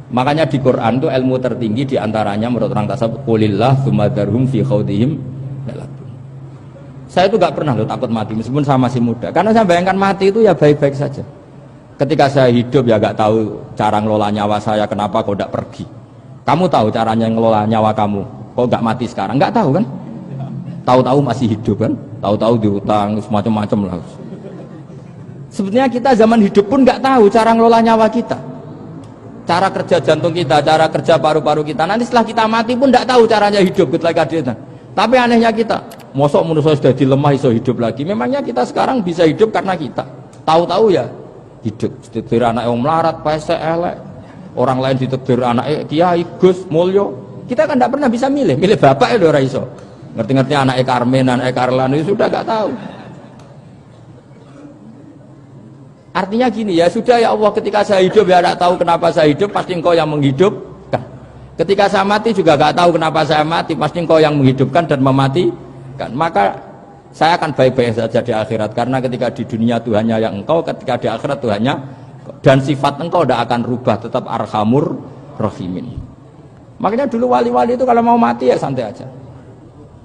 Makanya di Quran itu ilmu tertinggi diantaranya menurut orang tasawuf qulillah tsumma dzarhum fi khaudihim yalabun. Saya itu gak pernah loh takut mati meskipun saya masih muda, karena saya bayangkan mati itu ya baik-baik saja. Ketika saya hidup ya gak tahu cara ngelola nyawa saya, kenapa kok gak pergi. Kamu tahu caranya ngelola nyawa kamu, kok gak mati sekarang? Gak tahu kan? Tahu-tahu masih hidup kan? Tahu-tahu diutang semacam-macam lah. Sebetulnya kita zaman hidup pun nggak tahu cara ngelola nyawa kita, cara kerja jantung kita, cara kerja paru-paru kita. Nanti setelah kita mati pun nggak tahu caranya hidup ketika dia. Tapi anehnya kita, mosok manusia sudah dilemah iso hidup lagi. Memangnya kita sekarang bisa hidup karena kita tahu-tahu ya hidup. Ditekdir anak yang melarat, pesek, elek. Orang lain ditekdir anak Kiai, Gus, Mulyo. Kita kan nggak pernah bisa milih bapak ya ora iso. Ngerti-ngerti anak Karmen, anak Karlan itu sudah nggak tahu. Artinya gini ya, sudah ya Allah, ketika saya hidup ya tidak tahu kenapa saya hidup, pasti engkau yang menghidupkan. Ketika saya mati juga tidak tahu kenapa saya mati, pasti engkau yang menghidupkan dan mematikan. Maka saya akan baik-baik saja di akhirat, karena ketika di dunia Tuhannya yang engkau, ketika di akhirat Tuhannya, dan sifat engkau tidak akan rubah, tetap arhamur rahimin. Makanya dulu wali-wali itu kalau mau mati ya santai aja.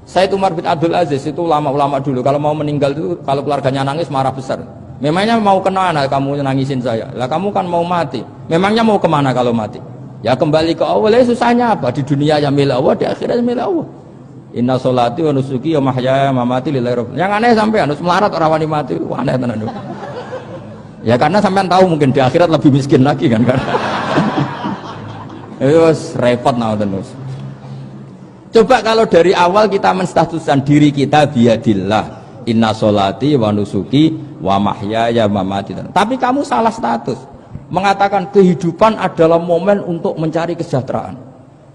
Sayyid Umar bin Abdul Aziz itu ulama-ulama dulu, kalau mau meninggal itu, kalau keluarganya nangis marah besar. Memangnya mau kemana kamu nangisin saya? Lah kamu kan mau mati. Memangnya mau kemana kalau mati? Ya kembali ke Allah. Lah susahnya apa? Di dunia ya milik Allah, di akhirat milik Allah. Inna sholati wa nusuki wa mahyaya wa mamati lillahi rabbil. Yang aneh sampai harus melarat orang wani mati. Wah, aneh tenan. Ya karena sampean tahu mungkin di akhirat lebih miskin lagi kan. Terus repot terus. Coba kalau dari awal kita menstatuskan diri kita biadillah. Inna sholati wa nusuki wa mahyaya wa mamati. Tapi kamu salah status. Mengatakan kehidupan adalah momen untuk mencari kesejahteraan.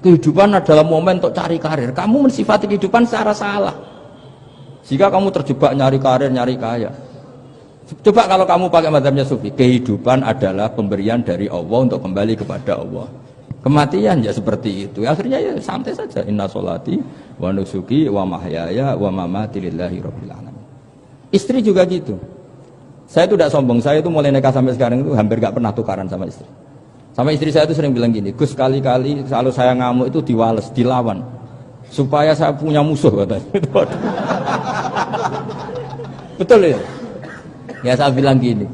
Kehidupan adalah momen untuk cari karir. Kamu mensifati kehidupan secara salah. Jika kamu terjebak nyari karir, nyari kaya. Coba kalau kamu pakai mazhabnya sufi, kehidupan adalah pemberian dari Allah untuk kembali kepada Allah. Kematian ya seperti itu. Akhirnya ya santai saja. Inna sholati wa nusuki wa mahyaya wa mamati lillahi rabbil alamin. Istri juga gitu. Saya itu tidak sombong, saya itu mulai nikah sampai sekarang itu hampir gak pernah tukaran sama istri. Sama istri saya itu sering bilang gini, Gus kali-kali kalau saya ngamuk itu diwales, dilawan. Supaya saya punya musuh katanya. Betul ya? Ya saya bilang gini,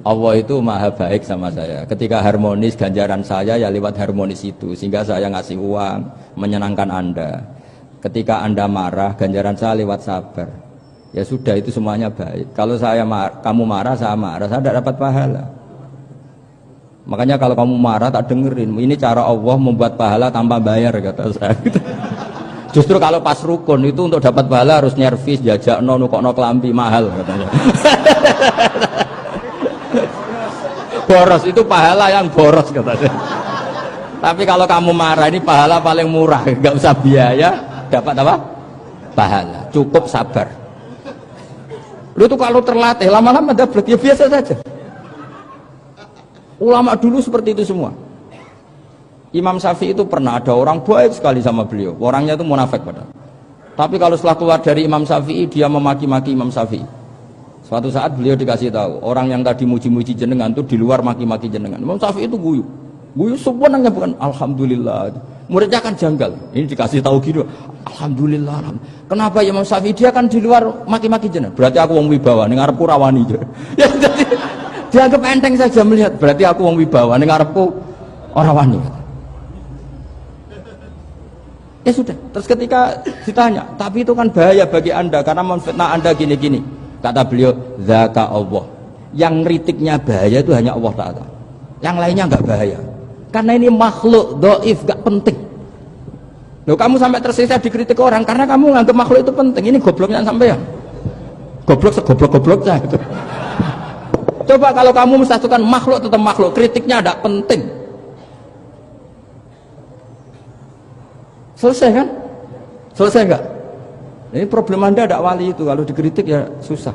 Allah itu maha baik sama saya. Ketika harmonis, ganjaran saya ya lewat harmonis itu. Sehingga saya ngasih uang, menyenangkan Anda. Ketika Anda marah, ganjaran saya lewat sabar. Ya sudah, itu semuanya baik. Kalau kamu marah, saya tidak dapat pahala. Makanya kalau kamu marah tak dengerin. Ini cara Allah membuat pahala tanpa bayar, kata saya. Justru kalau pas rukun itu untuk dapat pahala harus nyervis, jajak nukokno kelambi mahal katanya. Boros itu pahala yang boros katanya. Tapi kalau kamu marah ini pahala paling murah, nggak usah biaya, dapat apa? Pahala. Cukup sabar. Lu tuh kalau terlatih lama-lama dapat ya biasa saja. Ulama dulu seperti itu semua. Imam Syafi'i itu pernah ada orang baik sekali sama beliau. Orangnya itu munafik padahal. Tapi kalau setelah keluar dari Imam Syafi'i dia memaki-maki Imam Syafi'i. Suatu saat beliau dikasih tahu, orang yang tadi muji-muji jenengan itu di luar maki-maki jenengan. Imam Syafi'i itu guyu. Guyu sebenarnya bukan alhamdulillah. Muridnya kan janggal. Ini dikasih tahu gitu. Alhamdulillah. Kenapa Imam Syafi'i dia kan di luar maki-maki jenengan? Berarti aku wong wibawa ning ngarepku rawani. Ya jadi dianggap enteng saja melihat. Berarti aku wong wibawa ning ngarepku ora wani. Ya sudah. Terus ketika ditanya, tapi itu kan bahaya bagi Anda karena memfitnah Anda gini-gini. Kata beliau, zaka Allah. Yang kritiknya bahaya itu hanya Allah Ta'ala. Yang lainnya enggak bahaya. Karena ini makhluk dhaif, enggak penting. Loh, kamu sampai tersisa dikritik orang karena kamu nganggap makhluk itu penting. Ini gobloknya sampai ya. Goblok segoblok-gobloknya gitu. Coba kalau kamu mensatukan makhluk tetap makhluk, kritiknya enggak penting. Selesai kan? Selesai enggak? Ini problem Anda ada wali itu, kalau dikritik ya susah.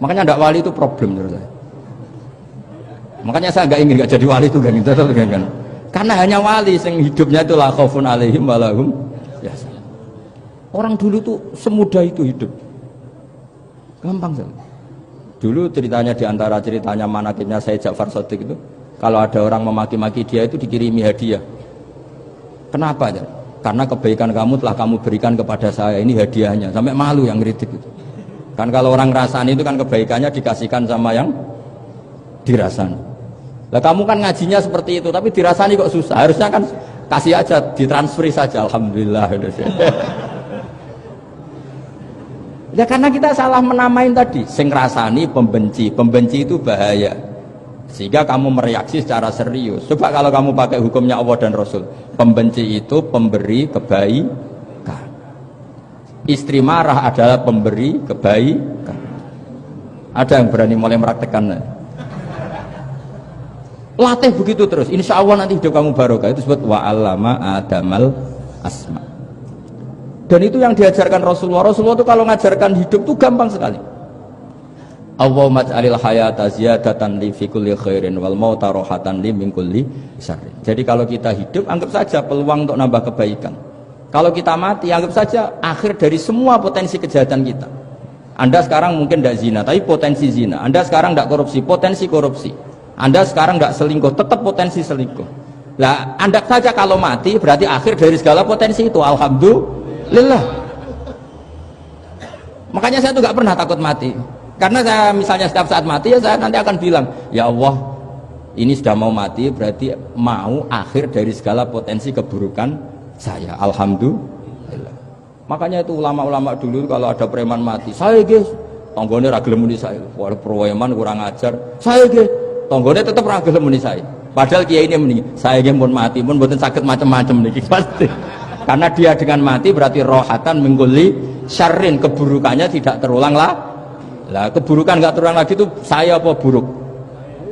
Makanya ada wali itu problem menurut saya. Makanya saya nggak jadi wali itu kan, kan. Karena hanya wali yang hidupnya itu la khaufun alaihim wa lahum yahzanun. Orang dulu tuh semudah itu hidup. Gampang saja. Dulu ceritanya diantara ceritanya manakibnya Sayyid Ja'far Shadiq itu, kalau ada orang memaki-maki dia itu dikirimi hadiah. Kenapa? Karena kebaikan kamu telah kamu berikan kepada saya, ini hadiahnya. Sampai malu yang ngeritik itu. Kan kalau orang rasani itu kan kebaikannya dikasihkan sama yang dirasani. Lah kamu kan ngajinya seperti itu, tapi dirasani kok susah. Harusnya kan kasih aja, ditransferi saja. Alhamdulillah. Ya karena kita salah menamain tadi. Sing rasani pembenci, pembenci itu bahaya. Sehingga kamu mereaksi secara serius. Coba kalau kamu pakai hukumnya Allah dan Rasul, pembenci itu pemberi kebaikan. Istri marah adalah pemberi kebaikan. Ada yang berani mulai mempraktekkan? Latih begitu terus, insya Allah nanti hidup kamu barokah. Itu disebut wa'allama adamal asma. Dan itu yang diajarkan Rasulullah. Rasulullah itu kalau ngajarkan hidup itu gampang sekali. Allahumma ja'alil hayata ziyadatan li fi kulli khairin wal mauta rohatan li min kulli syarrin. Jadi kalau kita hidup, anggap saja peluang untuk nambah kebaikan. Kalau kita mati, anggap saja akhir dari semua potensi kejahatan kita. Anda sekarang mungkin tidak zina, tapi potensi zina. Anda sekarang tidak korupsi, potensi korupsi. Anda sekarang tidak selingkuh, tetap potensi selingkuh. Nah, Anda saja kalau mati, berarti akhir dari segala potensi itu. Alhamdulillah. Makanya saya tuh nggak pernah takut mati. Karena saya misalnya setiap saat mati, ya saya nanti akan bilang, ya Allah, ini sudah mau mati, berarti mau akhir dari segala potensi keburukan saya. Alhamdulillah. Makanya itu ulama-ulama dulu kalau ada preman mati, saya guys, tonggone ra gelem muni saya. Wah, preman kurang ajar. Saya guys, tonggone tetap ra gelem muni saya. Padahal kiai ini muni, saya guys pun mati, pun mboten sakit macam-macam niki pasti. Karena dia dengan mati berarti rohatan mengguli syarrin, keburukannya tidak terulang lah. Lah keburukan enggak terulang lagi itu saya apa buruk?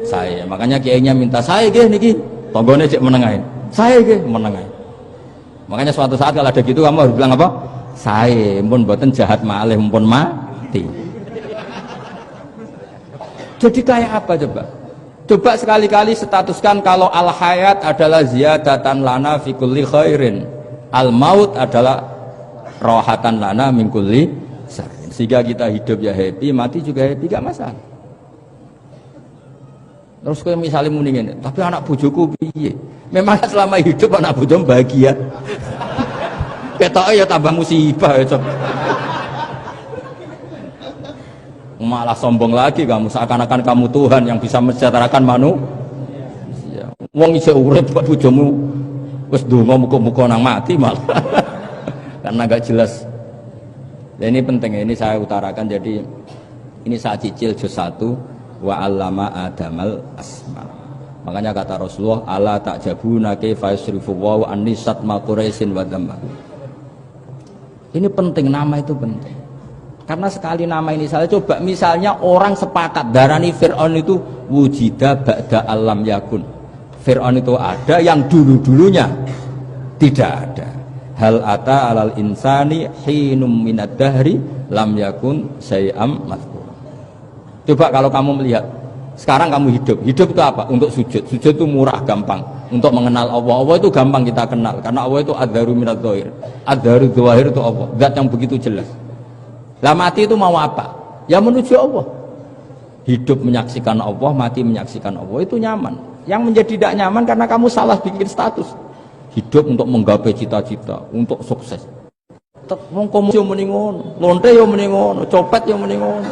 Saya. Makanya kiainya minta saya guys niki, tonggone cek menengahin. Saya guys menengahin. Makanya suatu saat kalau ada gitu kamu harus bilang apa? Saya pun buatan jahat malih pun mati. Jadi kayak apa coba? Coba sekali-kali statuskan kalau al hayat adalah ziyadatan lana fi kulli khairin, al maut adalah rohatan lana min kulli syarrin. Sehingga kita hidup ya happy, mati juga happy, gak masalah. Terus kayak misalnya mendingin, tapi anak bojoku piye? Memang selama hidup anak bojomu bahagia. Ketoknya ya tambah musibah ya coba. Malah sombong lagi kamu, seakan-akan kamu Tuhan yang bisa mensejahterakan manusia. Wong isih urip kok bojomu wis ndonga muga-muga nang mati malah. Karena gak jelas. Dan ini penting, ini saya utarakan. Jadi ini saya cicil juz 1 wa 'allama adamal asma. Makanya kata Rasulullah, ala ta'jabuna kaifa yasrifu wa annisat ma quraisin wa dhamma. Ini penting, nama itu penting. Karena sekali nama ini salah, coba misalnya orang sepakat darani Fir'aun itu wujida ba'da alam yakun. Fir'aun itu ada yang dulu-dulunya tidak ada. Hal ata alal insani hinum minad dahri lam yakun syai'am mazkur. Coba kalau kamu melihat sekarang kamu hidup itu apa? Untuk sujud. Sujud itu murah, gampang. Untuk mengenal Allah. Allah itu gampang kita kenal. Karena Allah itu adzaru minadz dzahir. Adzaru dzahir itu Allah. Zat yang begitu jelas. Lah mati itu mau apa? Ya menuju Allah. Hidup menyaksikan Allah, mati menyaksikan Allah. Itu nyaman. Yang menjadi tidak nyaman karena kamu salah bikin status. Hidup untuk menggapai cita-cita, untuk sukses. Wong komunis yo muni ngono, lonte yo muni ngono, copet yo muni ngono.